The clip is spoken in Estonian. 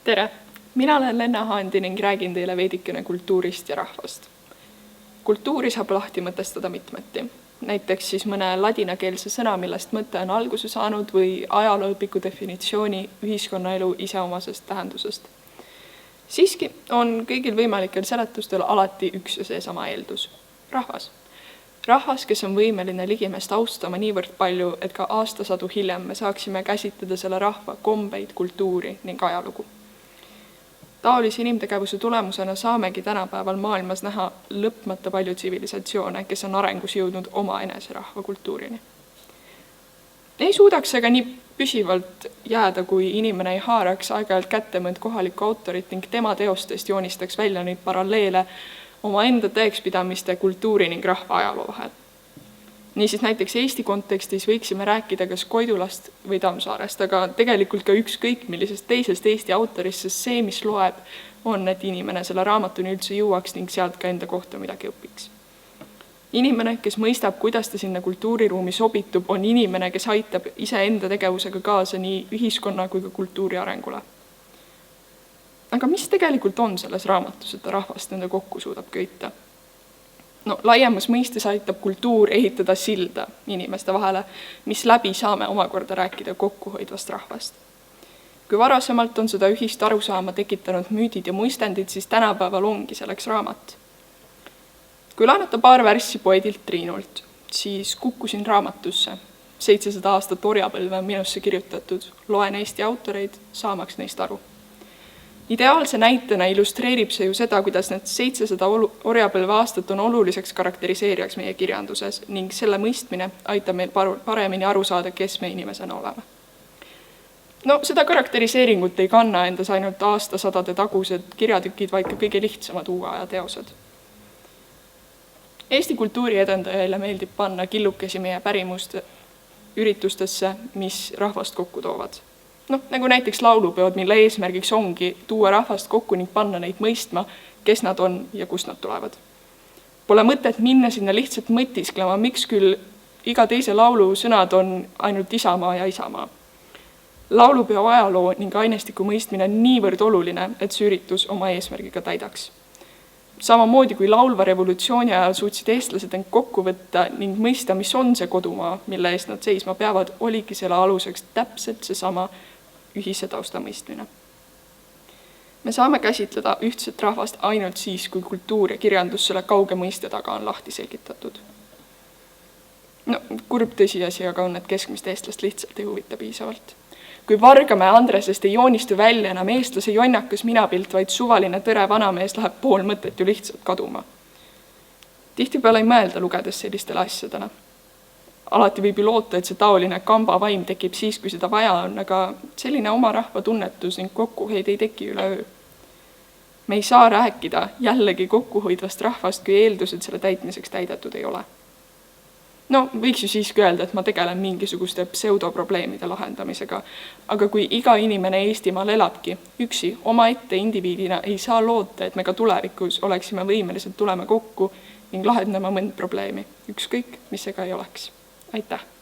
Tere! Mina olen Lenna Haandi ning räägin teile veidikene kultuurist ja rahvast. Kultuuri saab lahti mõtestada mitmeti. Näiteks siis mõne ladinakeelse sõna, millest mõte on alguse saanud või ajalooõpiku definitsiooni ühiskonnaelu iseomasest tähendusest. Siiski on kõigil võimalikel seletustel alati üks ja seesama eeldus. Rahvas. Rahvas, kes on võimeline ligimest austama niivõrd palju, et ka aastasadu hiljem me saaksime käsitleda selle rahva kombeid, kultuuri ning ajalugu. Taolise inimtegevuse tulemusena saamegi tänapäeval maailmas näha lõpmata palju tsivilisatsioone, kes on arengus jõudnud oma enese rahvakultuurini. Ei suudaks aga nii püsivalt jääda, kui inimene ei haaraks aeg-ajalt kätte mõnd kohalikku autorit ning tema teostest joonistaks välja neid paralleele oma enda tõekspidamiste, kultuuri ning rahva ajaloo vahel. Niisiis näiteks Eesti kontekstis võiksime rääkida kas Koidulast või Tammsaarest, aga tegelikult ka ükskõik millisest teisest Eesti autorist, sest see, mis loeb, on, et inimene selle raamatuni üldse jõuaks ning sealt ka enda kohta midagi õpiks. Inimene, kes mõistab, kuidas ta sinna kultuuriruumi sobitub, on inimene, kes aitab iseenda tegevusega kaasa nii ühiskonna kui ka kultuuri arengule. Aga mis tegelikult on selles raamatus, et ta rahvast nende kokku suudab köita? Laiemas mõistes aitab kultuur ehitada silda inimeste vahele, mis läbi saame omakorda rääkida kokkuhoidvast rahvast. Kui varasemalt on seda ühist arusaama tekitanud müüdid ja muistendid, siis tänapäeval ongi selleks raamat. Kui laenata paar värssi poedilt Triinult, siis kukkusin raamatusse. 700 aastat orjapõlve on minusse kirjutatud, loen Eesti autoreid, saamaks neist aru. Ideaalse näitena illustreerib see ju seda, kuidas need 700 orjapõlve aastat on oluliseks karakteriseerijaks meie kirjanduses ning selle mõistmine aitab meil paremini aru saada, kes me inimesena oleme. Seda karakteriseeringut ei kanna endas ainult aastasadade tagused kirjatükid, vaid ka kõige lihtsamad uue aja teosed. Eesti kultuuri edendajaile meeldib panna killukesi meie pärimuste üritustesse, mis rahvast kokku toovad. Nagu näiteks laulupeod, mille eesmärgiks ongi tuua rahvast kokku ning panna neid mõistma, kes nad on ja kust nad tulevad. Pole mõtet minna sinna lihtsalt mõtisklema, miks küll iga teise laulu sõnad on ainult isamaa ja isamaa. Laulupeo ajaloo ning ainestiku mõistmine on niivõrd oluline, et see üritus oma eesmärgiga täidaks. Samamoodi kui laulva revolutsiooni ajal suutsid eestlased end kokku võtta ning mõista, mis on see kodumaa, mille eest nad seisma peavad, oligi selle aluseks täpselt seesama ühise tausta mõistmine. Me saame käsitleda ühtset rahvast ainult siis, kui kultuur ja kirjandus selle kauge mõiste taga on lahti selgitatud. Kurb tõsiasi aga on, et keskmist eestlast lihtsalt ei huvita piisavalt. Kui Vargamäe Andresest ei joonistu välja enam eestlase jonnakas minapilt, vaid suvaline tõre vanamees läheb pool mõtet ju lihtsalt kaduma. Tihtipeale ei mõelda lugedes sellistele asjadena. Alati võib ju loota, et see taoline kambavaim tekib siis, kui seda vaja on, aga selline oma rahva tunnetus ning kokkuhoid ei teki üleöö. Me ei saa rääkida jällegi kokkuhoidvast rahvast, kui eeldused selle täitmiseks täidetud ei ole. Võiks ju siiski öelda, et ma tegelen mingisuguste pseudoprobleemide lahendamisega, aga kui iga inimene Eestimaal elabki üksi omaette indiviidina, ei saa loota, et me ka tulevikus oleksime võimelised tulema kokku ning lahendama mõnd probleemi, ükskõik, mis see ka ei oleks. Aitäh!